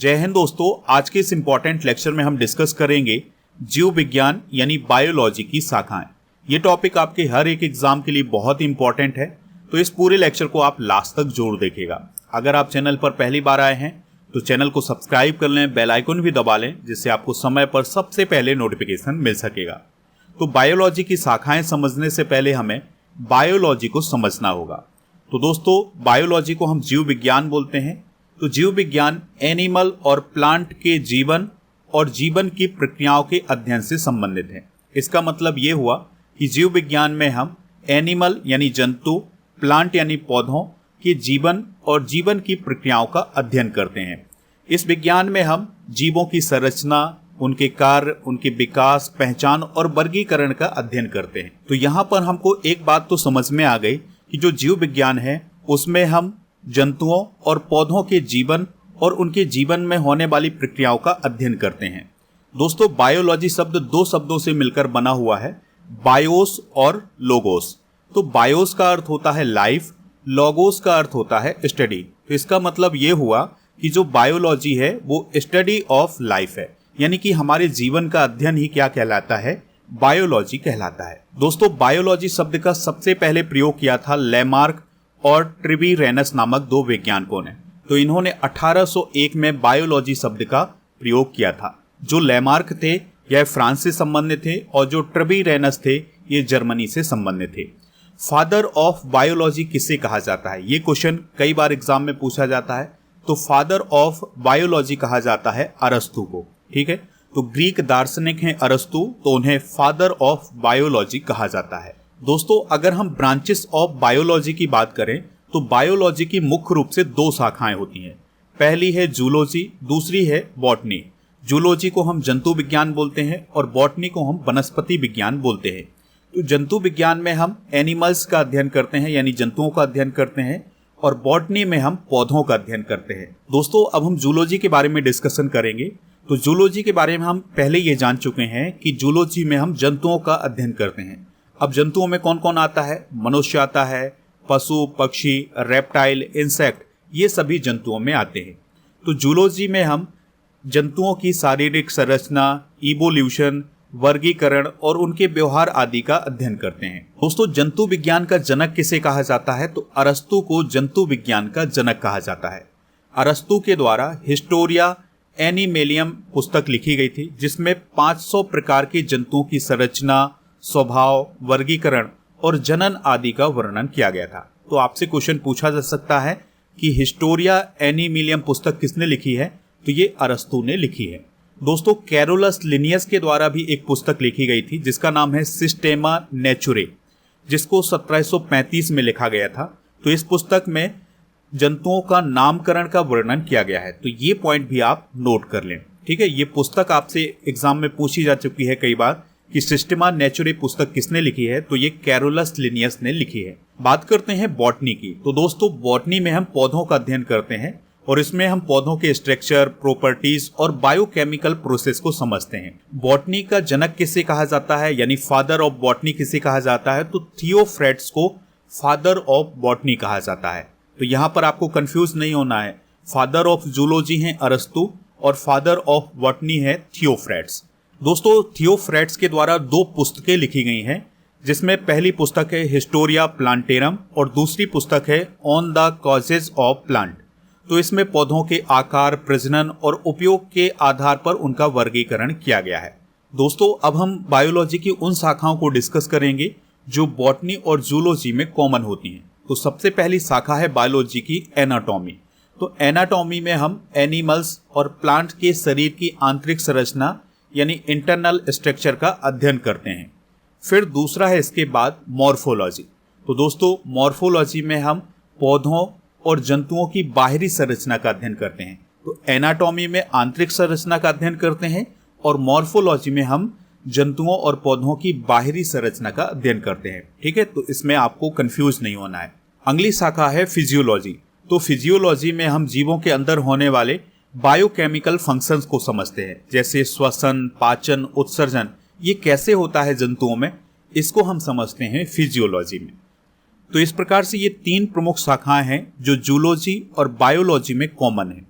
जय हिंद दोस्तों, आज के इस इम्पॉर्टेंट लेक्चर में हम डिस्कस करेंगे जीव विज्ञान यानी बायोलॉजी की शाखाएं। ये टॉपिक आपके हर एक एग्जाम के लिए बहुत ही इंपॉर्टेंट है, तो इस पूरे लेक्चर को आप लास्ट तक जरूर देखिएगा। अगर आप चैनल पर पहली बार आए हैं तो चैनल को सब्सक्राइब कर लें, बेल आइकन भी दबा लें, जिससे आपको समय पर सबसे पहले नोटिफिकेशन मिल सकेगा। तो बायोलॉजी की शाखाएं समझने से पहले हमें बायोलॉजी को समझना होगा। तो दोस्तों, बायोलॉजी को हम जीव विज्ञान बोलते हैं। तो जीव विज्ञान एनिमल और प्लांट के जीवन और जीवन की प्रक्रियाओं के अध्ययन से संबंधित है। इसका मतलब ये हुआ कि जीव विज्ञान में हम एनिमल यानी जंतु, प्लांट यानी पौधों के जीवन और जीवन की प्रक्रियाओं का अध्ययन करते हैं। इस विज्ञान में हम जीवों की संरचना, उनके कार्य, उनके विकास, पहचान और वर्गीकरण का अध्ययन करते हैं। तो यहाँ पर हमको एक बात तो समझ में आ गई कि जो जीव विज्ञान है उसमें हम जंतुओं और पौधों के जीवन और उनके जीवन में होने वाली प्रक्रियाओं का अध्ययन करते हैं। दोस्तों, बायोलॉजी शब्द दो शब्दों से मिलकर बना हुआ है, बायोस और लोगोस। तो बायोस का अर्थ होता है लाइफ, लोगोस का अर्थ होता है स्टडी। तो इसका मतलब ये हुआ कि जो बायोलॉजी है वो स्टडी ऑफ लाइफ है, यानी कि हमारे जीवन का अध्ययन ही क्या कहलाता है, बायोलॉजी कहलाता है। दोस्तों, बायोलॉजी शब्द का सबसे पहले प्रयोग किया था लेमार्क और ट्रिबीरेनस नामक दो वैज्ञानिकों ने। तो इन्होंने 1801 में बायोलॉजी शब्द का प्रयोग किया था। जो लेमार्क थे यह फ्रांस से संबंधित थे और जो ट्रिबीरेनस थे ये जर्मनी से संबंधित थे। फादर ऑफ बायोलॉजी किसे कहा जाता है, ये क्वेश्चन कई बार एग्जाम में पूछा जाता है। तो फादर ऑफ बायोलॉजी कहा जाता है अरस्तु को। ठीक है, तो ग्रीक दार्शनिक हैं अरस्तु, तो उन्हें फादर ऑफ बायोलॉजी कहा जाता है। दोस्तों, अगर हम ब्रांचेस ऑफ बायोलॉजी की बात करें तो बायोलॉजी की मुख्य रूप से दो शाखाएं होती हैं। पहली है जूलॉजी, दूसरी है बॉटनी। जूलॉजी को हम जंतु विज्ञान बोलते हैं और बॉटनी को हम वनस्पति विज्ञान बोलते हैं। तो जंतु विज्ञान में हम एनिमल्स का अध्ययन करते हैं यानी जंतुओं का अध्ययन करते हैं, और बॉटनी में हम पौधों का अध्ययन करते हैं। दोस्तों, अब हम जूलॉजी के बारे में डिस्कशन करेंगे। तो जूलॉजी के बारे में हम पहले ये जान चुके हैं कि जूलॉजी में हम जंतुओं का अध्ययन करते हैं। अब जंतुओं में कौन कौन आता है, मनुष्य आता है, पशु, पक्षी, रेप्टाइल, इंसेक्ट, ये सभी जंतुओं में आते हैं। तो जूलॉजी में हम जंतुओं की शारीरिक संरचना, इवोल्यूशन, वर्गीकरण और उनके व्यवहार आदि का अध्ययन करते हैं। दोस्तों, जंतु विज्ञान का जनक किसे कहा जाता है, तो अरस्तु को जंतु विज्ञान का जनक कहा जाता है। अरस्तु के द्वारा हिस्टोरिया एनिमेलियम पुस्तक लिखी गई थी, जिसमें 500 प्रकार के जंतुओं की संरचना, स्वभाव, वर्गीकरण और जनन आदि का वर्णन किया गया था। तो आपसे क्वेश्चन पूछा जा सकता है कि हिस्टोरिया एनिमेलियम पुस्तक किसने लिखी है, तो ये अरस्तु ने लिखी है। दोस्तों, कैरोलस लिनियस के द्वारा भी एक पुस्तक लिखी गई थी जिसका नाम है सिस्टेमा नेचुरे, जिसको 1735 में लिखा गया था। तो इस पुस्तक में जंतुओं का नामकरण का वर्णन किया गया है। तो ये पॉइंट भी आप नोट कर लें। ठीक है, ये पुस्तक आपसे एग्जाम में पूछी जा चुकी है कई बार कि सिस्टेमा नेचुरे पुस्तक किसने लिखी है, तो ये कैरोलस लिनियस ने लिखी है। बात करते हैं बॉटनी की। तो दोस्तों, बॉटनी में हम पौधों का अध्ययन करते हैं और इसमें हम पौधों के स्ट्रक्चर, प्रॉपर्टीज और बायोकेमिकल प्रोसेस को समझते हैं। बॉटनी का जनक किसे कहा जाता है, यानी फादर ऑफ बॉटनी किसे कहा जाता है, तो थियोफ्रेट्स को फादर ऑफ बॉटनी कहा जाता है। तो यहाँ पर आपको कंफ्यूज नहीं होना है, फादर ऑफ जूलॉजी हैं अरस्तु और फादर ऑफ बॉटनी है थियोफ्रेट्स। दोस्तों, थियोफ्रेट्स के द्वारा दो पुस्तकें लिखी गई हैं, जिसमें पहली पुस्तक है हिस्टोरिया प्लांटेरम और दूसरी पुस्तक है on the causes of plant. तो इसमें पौधों के आकार, प्रजनन और उपयोग के आधार पर उनका वर्गीकरण किया गया है। दोस्तों, अब हम बायोलॉजी की उन शाखाओं को डिस्कस करेंगे जो बॉटनी और जूलॉजी में कॉमन होती हैं। तो सबसे पहली शाखा है बायोलॉजी की एनाटॉमी। तो एनाटॉमी में हम एनिमल्स और प्लांट के शरीर की आंतरिक संरचना यानी इंटरनल स्ट्रक्चर का अध्ययन करते हैं। फिर दूसरा है इसके बाद मॉर्फोलॉजी। तो दोस्तों, मॉर्फोलॉजी में हम पौधों और जंतुओं की बाहरी संरचना का अध्ययन करते हैं। तो एनाटॉमी में आंतरिक संरचना का अध्ययन करते हैं और मॉर्फोलॉजी में हम जंतुओं और पौधों की बाहरी संरचना का अध्ययन करते हैं। ठीक है, तो इसमें आपको कंफ्यूज नहीं होना है। अगली शाखा है फिजियोलॉजी। तो फिजियोलॉजी में हम जीवों के अंदर होने वाले बायोकेमिकल फंक्शंस को समझते हैं, जैसे श्वसन, पाचन, उत्सर्जन, ये कैसे होता है जंतुओं में, इसको हम समझते हैं फिजियोलॉजी में। तो इस प्रकार से ये तीन प्रमुख शाखाएं हैं जो जूलॉजी और बायोलॉजी में कॉमन है।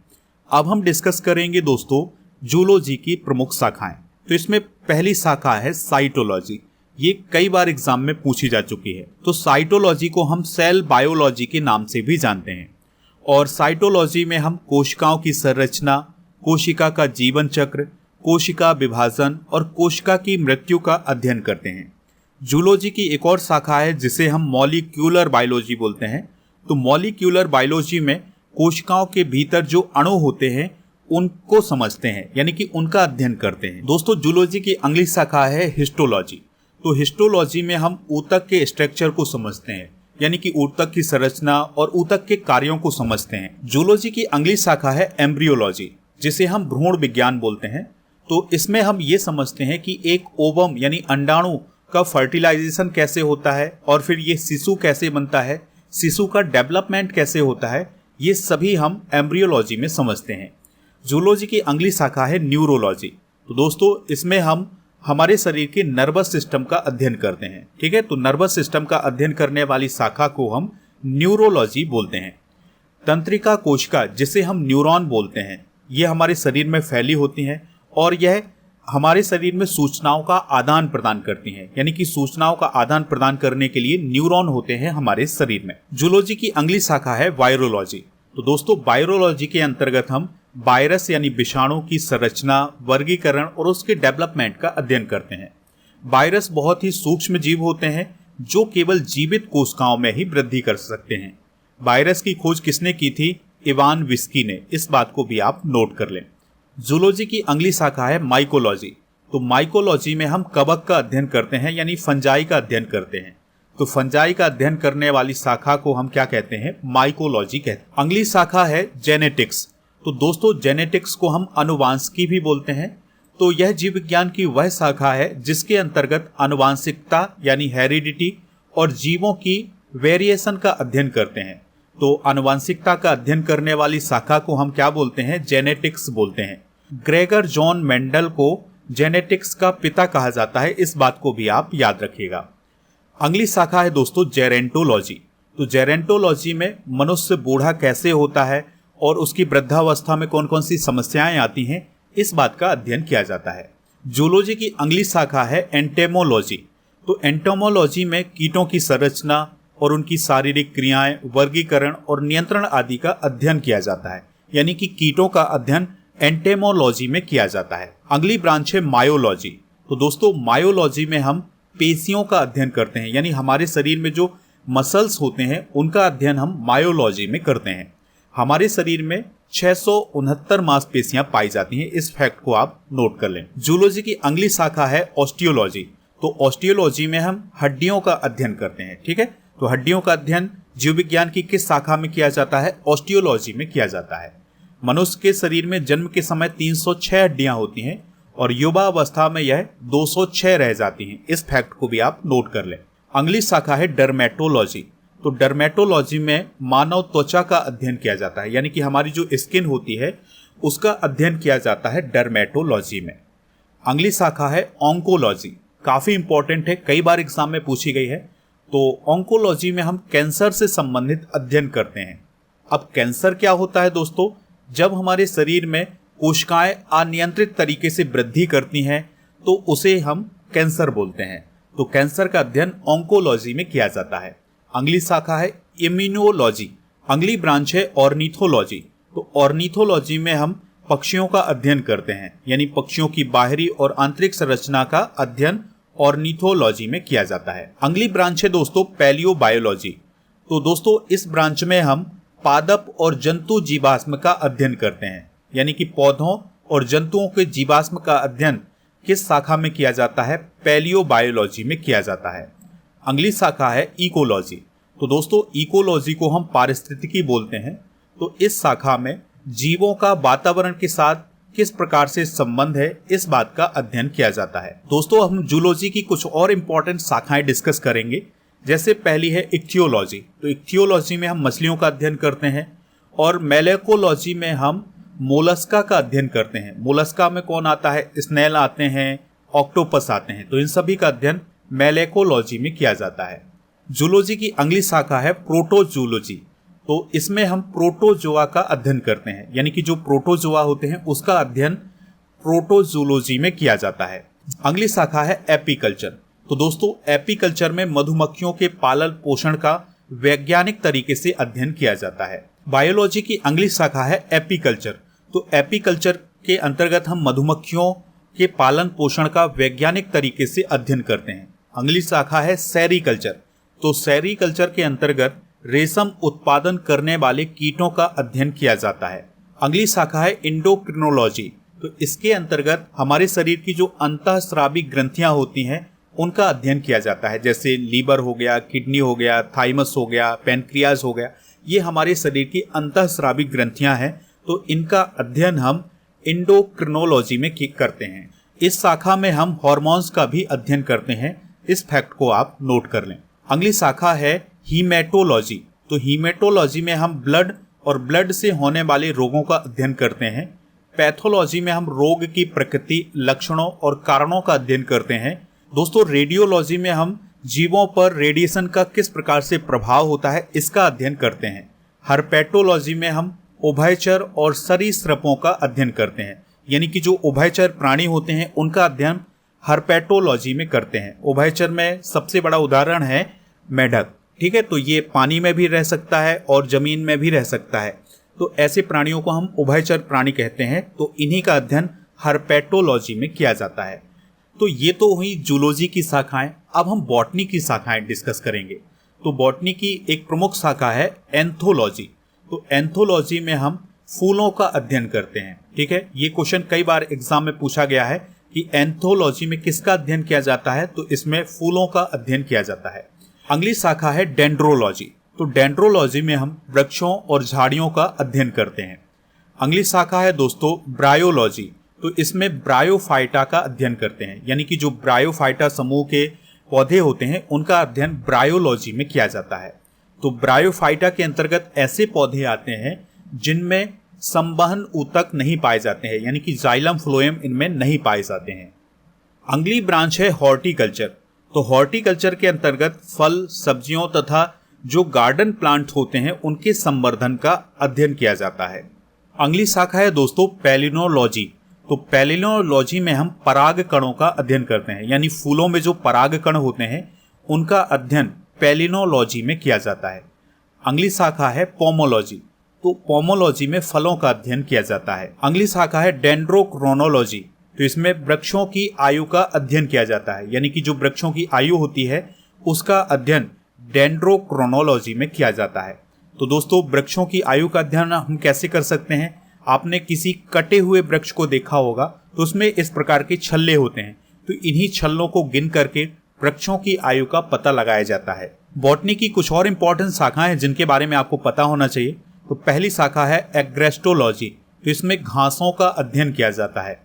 अब हम डिस्कस करेंगे दोस्तों जूलॉजी की प्रमुख शाखाएं। तो इसमें पहली शाखा है साइटोलॉजी। ये कई बार एग्जाम में पूछी जा चुकी है। तो साइटोलॉजी को हम सेल बायोलॉजी के नाम से भी जानते हैं और साइटोलॉजी में हम कोशिकाओं की संरचना, कोशिका का जीवन चक्र, कोशिका विभाजन और कोशिका की मृत्यु का अध्ययन करते हैं। जूलॉजी की एक और शाखा है जिसे हम मॉलिक्यूलर बायोलॉजी बोलते हैं। तो मॉलिक्यूलर बायोलॉजी में कोशिकाओं के भीतर जो अणु होते हैं उनको समझते हैं, यानी कि उनका अध्ययन करते हैं। दोस्तों जूलॉजी की अगली शाखा है हिस्टोलॉजी। तो हिस्टोलॉजी में हम ऊतक के स्ट्रक्चर को समझते हैं, यानी कि ऊतक की संरचना और ऊतक के कार्यों को समझते हैं। जूलॉजी की अगली शाखा है एम्ब्रियोलॉजी, जिसे हम भ्रूण विज्ञान बोलते हैं। तो इसमें हम ये समझते हैं कि एक ओवम यानी अंडाणु का फर्टिलाइजेशन कैसे होता है और फिर ये शिशु कैसे बनता है, शिशु का डेवलपमेंट कैसे होता है, ये सभी हम एम्ब्रियोलॉजी में समझते हैं। जूलॉजी की अगली शाखा है न्यूरोलॉजी। तो दोस्तों इसमें हम हमारे शरीर के नर्वस सिस्टम का अध्ययन करते हैं। ठीक है, तो नर्वस सिस्टम का अध्ययन करने वाली शाखा को हम न्यूरोलॉजी बोलते हैं। तंत्रिका कोशिका, जिसे हम न्यूरॉन बोलते हैं, ये हमारे शरीर में फैली होती हैं और यह हमारे शरीर में सूचनाओं का आदान प्रदान करती हैं, यानी कि सूचनाओं का आदान प्रदान करने के लिए न्यूरॉन होते हैं हमारे शरीर में। जूलॉजी की अगली शाखा है वायरोलॉजी। तो दोस्तों वायरोलॉजी के अंतर्गत हम वायरस यानी विषाणु की संरचना, वर्गीकरण और उसके डेवलपमेंट का अध्ययन करते हैं। वायरस बहुत ही सूक्ष्म जीव होते हैं जो केवल जीवित कोशिकाओं में ही वृद्धि कर सकते हैं। वायरस की खोज किसने की थी? इवान विस्की ने। इस बात को भी आप नोट कर लें। जूलॉजी की अगली शाखा है माइकोलॉजी। तो माइकोलॉजी में हम कवक का अध्ययन करते हैं, यानी फंजाई का अध्ययन करते हैं। तो फंजाई का अध्ययन करने वाली शाखा को हम क्या कहते हैं? माइकोलॉजी कहते हैं। अगली शाखा है जेनेटिक्स। तो दोस्तों जेनेटिक्स को हम आनुवांशिकी भी बोलते हैं। तो यह जीव विज्ञान की वह शाखा है जिसके अंतर्गत आनुवांशिकता यानी हेरिडिटी और जीवों की वेरिएशन का अध्ययन करते हैं। तो आनुवांशिकता का अध्ययन करने वाली शाखा को हम क्या बोलते हैं? जेनेटिक्स बोलते हैं। ग्रेगर जॉन मेंडल को जेनेटिक्स का पिता कहा जाता है, इस बात को भी आप याद रखिएगा। अगली शाखा है दोस्तों जेरेंटोलॉजी। तो जेरेंटोलॉजी में मनुष्य बूढ़ा कैसे होता है और उसकी वृद्धावस्था में कौन कौन सी समस्याएं आती हैं, इस बात का अध्ययन किया जाता है। जूलॉजी की अगली शाखा है एंटेमोलॉजी। तो एंटेमोलॉजी में कीटों की संरचना और उनकी शारीरिक क्रियाएं, वर्गीकरण और नियंत्रण आदि का अध्ययन किया जाता है, यानी कि कीटों का अध्ययन एंटेमोलॉजी में किया जाता है। अगली ब्रांच है मायोलॉजी। तो दोस्तों मायोलॉजी में हम पेशियों का अध्ययन करते हैं, यानी हमारे शरीर में जो मसल्स होते हैं उनका अध्ययन हम मायोलॉजी में करते हैं। हमारे शरीर में 669 मांसपेशियां पाई जाती हैं, इस फैक्ट को आप नोट कर लें। जूलॉजी की अगली शाखा है ऑस्टियोलॉजी। तो ऑस्टियोलॉजी में हम हड्डियों का अध्ययन करते हैं। ठीक है, तो हड्डियों का अध्ययन जीव विज्ञान की किस शाखा में किया जाता है? ऑस्टियोलॉजी में किया जाता है। मनुष्य के शरीर में जन्म के समय 306 हड्डियां होती हैं और युवा अवस्था में यह 206 रह जाती हैं, इस फैक्ट को भी आप नोट कर लें। अगली शाखा है डर्मेटोलॉजी। तो डर्मेटोलॉजी में मानव त्वचा का अध्ययन किया जाता है, यानी कि हमारी जो स्किन होती है उसका अध्ययन किया जाता है डर्मेटोलॉजी में। अगली शाखा है ऑन्कोलॉजी। काफी इंपॉर्टेंट है, कई बार एग्जाम में पूछी गई है। तो ऑन्कोलॉजी में हम कैंसर से संबंधित अध्ययन करते हैं। अब कैंसर क्या होता है दोस्तों? जब हमारे शरीर में कोशिकाएं अनियंत्रित तरीके से वृद्धि करती हैं तो उसे हम कैंसर बोलते हैं। तो कैंसर का अध्ययन ऑन्कोलॉजी में किया जाता है। अगली शाखा है इम्यूनोलॉजी। अगली ब्रांच है ऑर्निथोलॉजी। तो ऑर्निथोलॉजी में हम पक्षियों का अध्ययन करते हैं, यानी पक्षियों की बाहरी और आंतरिक संरचना का अध्ययन ऑर्निथोलॉजी में किया जाता है। अगली ब्रांच है दोस्तों पैलियोबायोलॉजी। तो दोस्तों इस ब्रांच में हम पादप और जंतु जीवाश्म का अध्ययन करते हैं, यानी कि पौधों और जंतुओं के जीवाश्म का अध्ययन किस शाखा में किया जाता है? पैलियोबायोलॉजी में किया जाता है। अगली शाखा है इकोलॉजी। तो दोस्तों इकोलॉजी को हम पारिस्थितिकी बोलते हैं। तो इस शाखा में जीवों का वातावरण के साथ किस प्रकार से संबंध है, इस बात का अध्ययन किया जाता है। दोस्तों हम जूलॉजी की कुछ और इंपॉर्टेंट शाखाएं डिस्कस करेंगे। जैसे पहली है इक्थियोलॉजी। तो इक्थियोलॉजी में हम मछलियों का अध्ययन करते हैं और मेलेकोलॉजी में हम मोलस्का का अध्ययन करते हैं। मोलस्का में कौन आता है? स्नेल आते हैं, ऑक्टोपस आते हैं। तो इन सभी का अध्ययन मेलेकोलॉजी में किया जाता है। जूलॉजी की अगली शाखा है प्रोटोजूलॉजी। तो तो इसमें हम प्रोटोजोआ का अध्ययन करते हैं, यानी कि जो प्रोटोजोआ होते हैं उसका अध्ययन प्रोटोजूलॉजी में किया जाता है। अगली शाखा है एपीकल्चर। तो दोस्तों एपीकल्चर में मधुमक्खियों के पालन पोषण का वैज्ञानिक तरीके से अध्ययन किया जाता है। बायोलॉजी की अगली शाखा है एपीकल्चर। तो एपीकल्चर के अंतर्गत हम मधुमक्खियों के पालन पोषण का वैज्ञानिक तरीके से अध्ययन करते हैं। अगली शाखा है सेरीकल्चर। तो सेरीकल्चर के अंतर्गत रेशम उत्पादन करने वाले कीटों का अध्ययन किया जाता है। अगली शाखा है इंडोक्रिनोलॉजी। तो इसके अंतर्गत हमारे शरीर की जो अंतःस्रावी ग्रंथियां होती हैं उनका अध्ययन किया जाता है, जैसे लीवर हो गया, किडनी हो गया, थाइमस हो गया, पैनक्रियाज हो गया। ये हमारे शरीर की अंतःस्रावी ग्रंथियां हैं, तो इनका अध्ययन हम इंडोक्रिनोलॉजी में करते हैं। इस शाखा में हम हॉर्मोन्स का भी अध्ययन करते हैं। इस फैक्ट को आप नोट कर लें। अगली शाखा है हीमेटोलॉजी। तो हीमेटोलॉजी में हम ब्लड और ब्लड से होने वाले रोगों का अध्ययन करते हैं। पैथोलॉजी में हम रोग की प्रकृति, लक्षणों और कारणों का अध्ययन करते हैं। दोस्तों रेडियोलॉजी में हम जीवों पर रेडिएशन का किस प्रकार से प्रभाव होता है इसका अध्ययन करते हैं। हर्पेटोलॉजी में हम उभयचर और सरीसृपों का अध्ययन करते हैं, यानी कि जो उभयचर प्राणी होते हैं उनका अध्ययन हर्पेटोलॉजी में करते हैं। उभयचर में सबसे बड़ा उदाहरण है मेढक, ठीक है। तो ये पानी में भी रह सकता है और जमीन में भी रह सकता है, तो ऐसे प्राणियों को हम उभयचर प्राणी कहते हैं। तो इन्हीं का अध्ययन हर्पेटोलॉजी में किया जाता है। तो ये तो हुई जूलॉजी की शाखाएं। अब हम बॉटनी की शाखाएं डिस्कस करेंगे। तो बॉटनी की एक प्रमुख शाखा है एंथोलॉजी। तो एंथोलॉजी में हम फूलों का अध्ययन करते हैं, ठीक है। ये क्वेश्चन कई बार एग्जाम में पूछा गया है कि एंथोलॉजी में किसका अध्ययन किया जाता है, तो इसमें फूलों का अध्ययन किया जाता है। अगली शाखा है डेंड्रोलॉजी। तो डेंड्रोलॉजी में हम वृक्षों और झाड़ियों का अध्ययन करते हैं। अगली शाखा है दोस्तों ब्रायोलॉजी। तो इसमें ब्रायोफाइटा का अध्ययन करते हैं, यानी कि जो ब्रायोफाइटा समूह के पौधे होते हैं उनका अध्ययन ब्रायोलॉजी में किया जाता है। तो ब्रायोफाइटा के अंतर्गत ऐसे पौधे आते हैं जिनमें संवहन ऊतक नहीं पाए जाते हैं, यानी कि जाइलम फ्लोएम इनमें नहीं पाए जाते हैं। अगली ब्रांच है हॉर्टिकल्चर। तो हॉर्टिकल्चर के अंतर्गत फल, सब्जियों तथा जो गार्डन प्लांट होते हैं उनके संवर्धन का अध्ययन किया जाता है। अगली शाखा है दोस्तों पैलिनोलॉजी। तो पैलिनोलॉजी में हम पराग कणों का अध्ययन करते हैं, यानी फूलों में जो पराग कण होते हैं उनका अध्ययन पैलिनोलॉजी में किया जाता है। अगली शाखा है पोमोलॉजी। तो पोमोलॉजी में फलों का अध्ययन किया जाता है। अगली शाखा है डेंड्रोक्रोनोलॉजी। तो इसमें वृक्षों की आयु का अध्ययन किया जाता है, यानी कि जो वृक्षों की आयु होती है उसका अध्ययन डेंड्रोक्रोनोलॉजी में किया जाता है। तो दोस्तों वृक्षों की आयु का अध्ययन हम कैसे कर सकते हैं? आपने किसी कटे हुए वृक्ष को देखा होगा तो उसमें इस प्रकार के छल्ले होते हैं, तो इन्हीं छल्लों को गिन करके वृक्षों की आयु का पता लगाया जाता है। बॉटनी की कुछ और इंपॉर्टेंट शाखाएं हैं जिनके बारे में आपको पता होना चाहिए। तो पहली शाखा है एग्रेस्टोलॉजी। तो इसमें घासों का अध्ययन किया जाता है।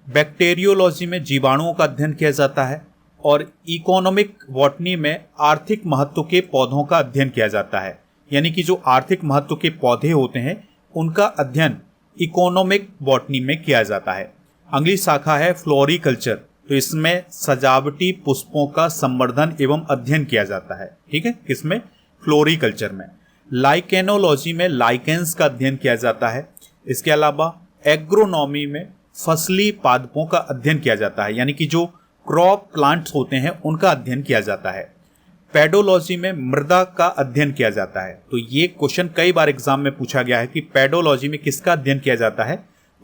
बैक्टीरियोलॉजी में जीवाणुओं का अध्ययन किया जाता है। और इकोनॉमिक बॉटनी में आर्थिक महत्व के पौधों का अध्ययन किया जाता है, यानी कि जो आर्थिक महत्व के पौधे होते हैं उनका अध्ययन इकोनॉमिक बॉटनी में किया जाता है। अगली शाखा है फ्लोरिकल्चर। तो इसमें सजावटी पुष्पों का संवर्धन एवं अध्ययन किया जाता है, ठीक है, इसमें फ्लोरिकल्चर में। लाइकेनोलॉजी में लाइकेंस का अध्ययन किया जाता है। इसके अलावा एग्रोनॉमी में फसली पादपों का अध्ययन किया जाता है, यानी कि जो क्रॉप प्लांट्स होते हैं उनका अध्ययन किया जाता है। पेडोलॉजी में मृदा का अध्ययन किया जाता है। तो ये क्वेश्चन कई बार एग्जाम में पूछा गया है कि पेडोलॉजी में किसका अध्ययन किया जाता है,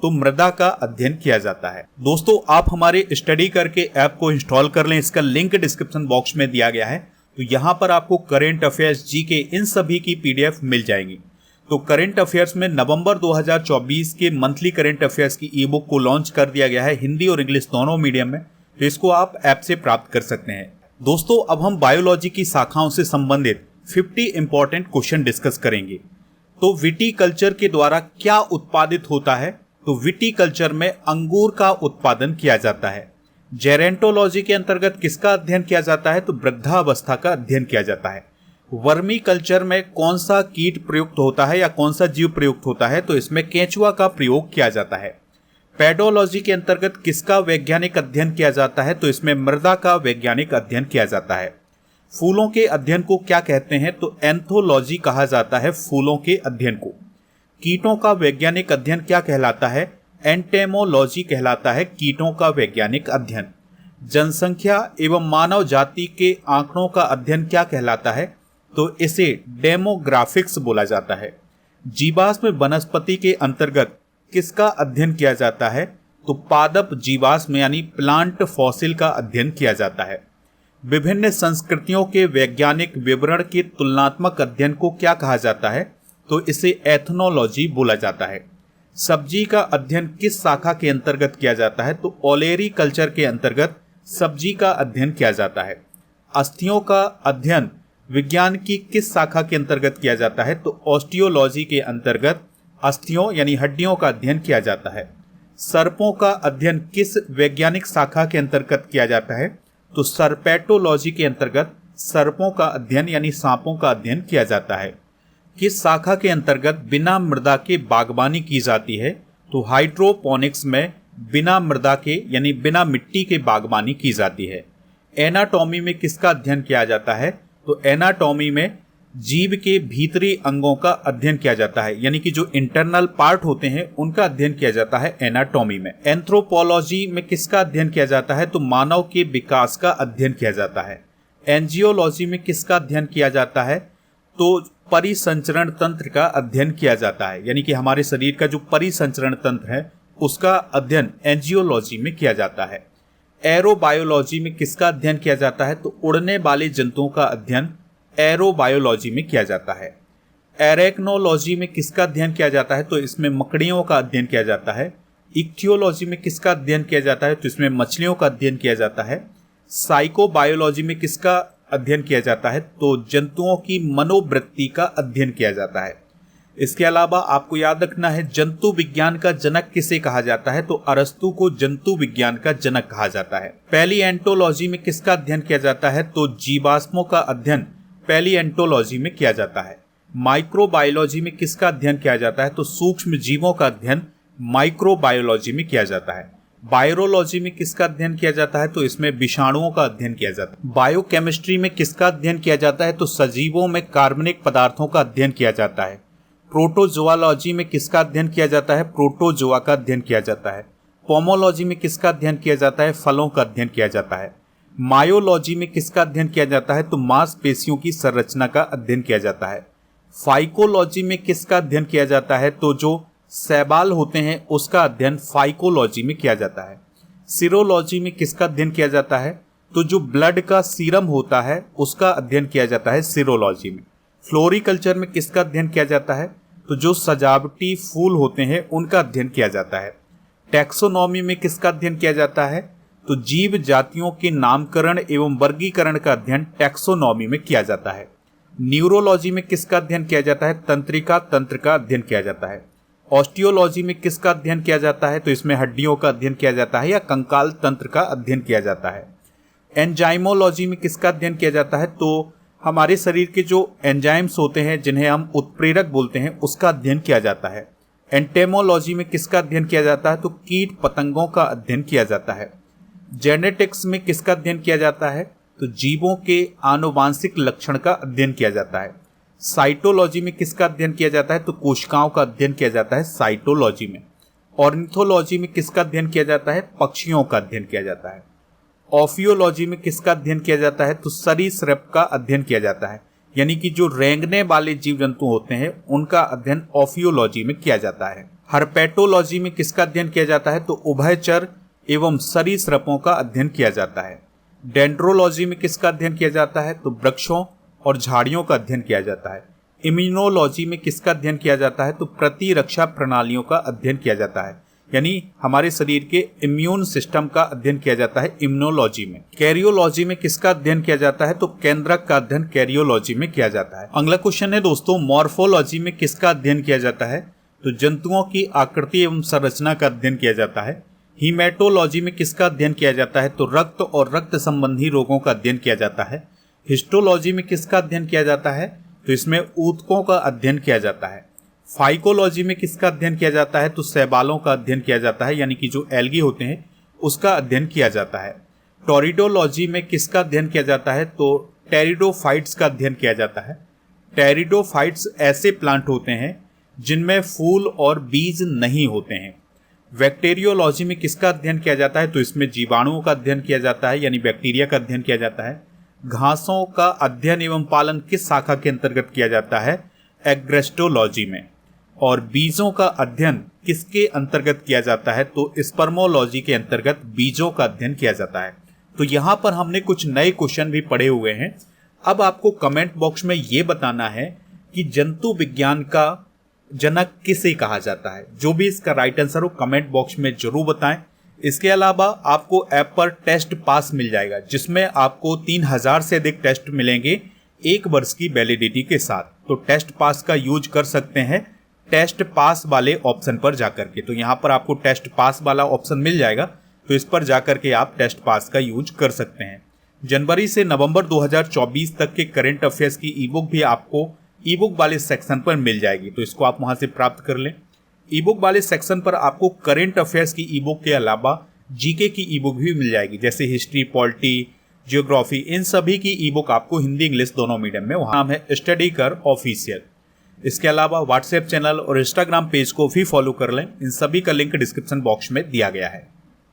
तो मृदा का अध्ययन किया जाता है। दोस्तों आप हमारे स्टडी करके ऐप को इंस्टॉल कर लें, इसका लिंक डिस्क्रिप्शन बॉक्स में दिया गया है। तो यहाँ पर आपको करेंट अफेयर्स, जीके इन सभी की पीडीएफ मिल जाएगी। तो करेंट अफेयर्स में नवंबर 2024 के मंथली करेंट अफेयर्स की ई बुक को लॉन्च कर दिया गया है, हिंदी और इंग्लिश दोनों मीडियम में। तो इसको आप ऐप से प्राप्त कर सकते हैं। दोस्तों अब हम बायोलॉजी की शाखाओं से संबंधित 50 इंपॉर्टेंट क्वेश्चन डिस्कस करेंगे। तो विटीकल्चर के द्वारा क्या उत्पादित होता है? तो विटीकल्चर में अंगूर का उत्पादन किया जाता है। जेरेंटोलॉजी के अंतर्गत किसका अध्ययन किया जाता है? तो वृद्धावस्था का अध्ययन किया जाता है। वर्मी कल्चर में कौन सा कीट प्रयुक्त होता है या कौन सा जीव प्रयुक्त होता है? तो इसमें केंचुआ का प्रयोग किया जाता है। पेडोलॉजी के अंतर्गत किसका वैज्ञानिक अध्ययन किया जाता है? तो इसमें मृदा का वैज्ञानिक अध्ययन किया जाता है। फूलों के अध्ययन को क्या कहते हैं? तो एंथोलॉजी कहा जाता है फूलों के अध्ययन को। कीटों का वैज्ञानिक अध्ययन क्या कहलाता है? एंटेमोलॉजी कहलाता है कीटों का वैज्ञानिक अध्ययन। जनसंख्या एवं मानव जाति के आंकड़ों का अध्ययन क्या कहलाता है? तो इसे डेमोग्राफिक्स बोला जाता है। जीवाश्म वनस्पति के अंतर्गत किसका अध्ययन किया जाता है? तो पादप जीवाश्म यानी प्लांट फॉसिल का अध्ययन किया जाता है। विभिन्न संस्कृतियों के वैज्ञानिक विवरण के तुलनात्मक अध्ययन को क्या कहा जाता है? तो इसे एथनोलॉजी बोला जाता है। सब्जी का अध्ययन किस शाखा के अंतर्गत किया जाता है? तो ओलेरी कल्चर के अंतर्गत सब्जी का अध्ययन किया जाता है। अस्थियों का अध्ययन विज्ञान की किस शाखा के अंतर्गत किया जाता है? तो ऑस्टियोलॉजी के अंतर्गत अस्थियों यानी हड्डियों का अध्ययन किया जाता है। सर्पों का अध्ययन किस वैज्ञानिक शाखा के अंतर्गत किया जाता है? तो सर्पेटोलॉजी के अंतर्गत सर्पों का अध्ययन यानी सांपों का अध्ययन किया जाता है। किस शाखा के अंतर्गत बिना मृदा के बागवानी की जाती है? तो हाइड्रोपोनिक्स में बिना मृदा के यानी बिना मिट्टी के बागवानी की जाती है। एनाटॉमी में किसका अध्ययन किया जाता है? तो एनाटॉमी में जीव के भीतरी अंगों का अध्ययन किया जाता है, यानी कि जो इंटरनल पार्ट होते हैं उनका अध्ययन किया जाता है एनाटॉमी में। एंथ्रोपोलॉजी में किसका अध्ययन किया जाता है? तो मानव के विकास का अध्ययन किया जाता है। एंजियोलॉजी में किसका अध्ययन किया जाता है? तो परिसंचरण तंत्र का अध्ययन किया जाता है, यानी कि हमारे शरीर का जो परिसंचरण तंत्र है उसका अध्ययन एंजियोलॉजी में किया जाता है। एरोबायोलॉजी में किसका अध्ययन किया जाता है? तो उड़ने वाले जंतुओं का अध्ययन एरोबायोलॉजी में किया जाता है। एरेक्नोलॉजी में किसका अध्ययन किया जाता है? तो इसमें मकड़ियों का अध्ययन किया जाता है। इक्थियोलॉजी में किसका अध्ययन किया जाता है? तो इसमें मछलियों का अध्ययन किया जाता है। साइकोबायोलॉजी में किसका अध्ययन किया जाता है? तो जंतुओं की मनोवृत्ति का अध्ययन किया जाता है। इसके अलावा आपको याद रखना है जंतु विज्ञान का जनक किसे कहा जाता है? तो अरस्तु को जंतु विज्ञान का जनक कहा जाता है। पैलिएंटोलॉजी में किसका अध्ययन किया जाता है? तो जीवाश्मों का अध्ययन पैलिएंटोलॉजी में किया जाता है। माइक्रोबायोलॉजी में किसका अध्ययन किया जाता है? तो सूक्ष्म जीवों का अध्ययन माइक्रोबायोलॉजी में किया जाता है। वायरोलॉजी में किसका अध्ययन किया जाता है? तो इसमें विषाणुओं का अध्ययन किया जाता है। बायोकेमिस्ट्री में किसका अध्ययन किया जाता है? तो सजीवों में कार्बनिक पदार्थों का अध्ययन किया जाता है। प्रोटोजोआलॉजी में किसका अध्ययन किया जाता है? प्रोटोजोआ का अध्ययन किया जाता है। पोमोलॉजी में किसका अध्ययन किया जाता है? फलों का अध्ययन किया जाता है। मायोलॉजी में किसका अध्ययन किया जाता है? तो मांसपेशियों की संरचना का अध्ययन किया जाता है। फाइकोलॉजी में किसका अध्ययन किया जाता है? तो जो शैवाल होते हैं उसका अध्ययन फाइकोलॉजी में किया जाता है। सीरोलॉजी में किसका अध्ययन किया जाता है? तो जो ब्लड का सीरम होता है उसका अध्ययन किया जाता है सीरोलॉजी में। फ्लोरिकल्चर में किसका अध्ययन किया जाता है? तो जो सजावटी फूल होते हैं उनका अध्ययन किया जाता है। टैक्सोनॉमी में किसका अध्ययन किया जाता है? तो जीव जातियों के नामकरण एवं वर्गीकरण का अध्ययन टैक्सोनॉमी में किया जाता है। न्यूरोलॉजी में किसका अध्ययन किया जाता है? तंत्रिका तंत्र का अध्ययन किया जाता है। ऑस्टियोलॉजी में किसका अध्ययन किया जाता है? तो इसमें हड्डियों का अध्ययन किया जाता है या कंकाल तंत्र का अध्ययन किया जाता है। एंजाइमोलॉजी में किसका अध्ययन किया जाता है? तो हमारे शरीर के जो एंजाइम्स होते हैं जिन्हें हम उत्प्रेरक बोलते हैं उसका अध्ययन किया जाता है। एंटेमोलॉजी में किसका अध्ययन किया जाता है? तो कीट पतंगों का अध्ययन किया जाता है। जेनेटिक्स में किसका अध्ययन किया जाता है? तो जीवों के आनुवांशिक लक्षण का अध्ययन किया जाता है। साइटोलॉजी में किसका अध्ययन किया जाता है? तो कोशिकाओं का अध्ययन किया जाता है साइटोलॉजी में। ऑर्निथोलॉजी में किसका अध्ययन किया जाता है? पक्षियों का अध्ययन किया जाता है। ऑफियोलॉजी में किसका अध्ययन किया जाता है? तो सरीसृप का अध्ययन किया जाता है, यानी कि जो रेंगने वाले जीव जंतु होते हैं उनका अध्ययन ऑफियोलॉजी में किया जाता है। हर्पेटोलॉजी में किसका अध्ययन किया जाता है? तो उभयचर एवं सरीसृपों का अध्ययन किया जाता है। डेंड्रोलॉजी में किसका अध्ययन किया जाता है? तो वृक्षों और झाड़ियों का अध्ययन किया जाता है। इम्यूनोलॉजी में किसका अध्ययन किया जाता है? तो प्रतिरक्षा प्रणालियों का अध्ययन किया जाता है, यानी हमारे शरीर के इम्यून सिस्टम का अध्ययन किया जाता है इम्यूनोलॉजी में। कैरियोलॉजी में किसका अध्ययन किया जाता है? तो केंद्रक का अध्ययन कैरियोलॉजी में किया जाता है। अगला क्वेश्चन है दोस्तों, मॉर्फोलॉजी में किसका अध्ययन किया जाता है? तो जंतुओं की आकृति एवं संरचना का अध्ययन किया जाता है। हीमेटोलॉजी में किसका अध्ययन किया जाता है? तो रक्त और रक्त संबंधी रोगों का अध्ययन किया जाता है। हिस्टोलॉजी में किसका अध्ययन किया जाता है? तो इसमें ऊतकों का अध्ययन किया जाता है। फाइकोलॉजी में किसका अध्ययन किया जाता है? तो शैवालों का अध्ययन किया जाता है, यानी कि जो एल्गी होते हैं उसका अध्ययन किया जाता है। टोरिडोलॉजी में किसका अध्ययन किया जाता है? तो टेरिडोफाइट्स का अध्ययन किया जाता है। टेरिडोफाइट्स ऐसे प्लांट होते हैं जिनमें फूल और बीज नहीं होते हैं। बैक्टीरियोलॉजी में किसका अध्ययन किया जाता है? तो इसमें जीवाणुओं का अध्ययन किया जाता है, यानी बैक्टीरिया का अध्ययन किया जाता है। घासों का अध्ययन एवं पालन किस शाखा के अंतर्गत किया जाता है? एग्रेस्टोलॉजी में। और बीजों का अध्ययन किसके अंतर्गत किया जाता है? तो स्पर्मोलॉजी के अंतर्गत बीजों का अध्ययन किया जाता है। तो यहां पर हमने कुछ नए क्वेश्चन भी पढ़े हुए हैं। अब आपको कमेंट बॉक्स में यह बताना है कि जंतु विज्ञान का जनक किसे कहा जाता है। जो भी इसका राइट आंसर हो कमेंट बॉक्स में जरूर बताएं। इसके अलावा आपको ऐप पर टेस्ट पास मिल जाएगा, जिसमें आपको 3000 से अधिक टेस्ट मिलेंगे 1 वर्ष की वैलिडिटी के साथ। तो टेस्ट पास का यूज कर सकते हैं टेस्ट पास वाले ऑप्शन पर जाकर के। तो यहाँ पर आपको टेस्ट पास वाला ऑप्शन मिल जाएगा, तो इस पर जाकर के आप टेस्ट पास का यूज कर सकते हैं। जनवरी से नवंबर 2024 तक के करंट अफेयर्स की ई बुक भी आपको ई बुक वाले सेक्शन पर मिल जाएगी, तो इसको आप वहां से प्राप्त कर लें। ई बुक वाले सेक्शन पर आपको करंट अफेयर्स की ई बुक के अलावा जीके की ई बुक भी मिल जाएगी, जैसे हिस्ट्री, पॉलिटी, जियोग्राफी, इन सभी की ई बुक आपको हिंदी इंग्लिश दोनों मीडियम में। वहाँ नाम है स्टडी कर ऑफिशियल। इसके अलावा व्हाट्सएप चैनल और इंस्टाग्राम पेज को भी फॉलो कर लें। इन सभी का लिंक डिस्क्रिप्शन बॉक्स में दिया गया है।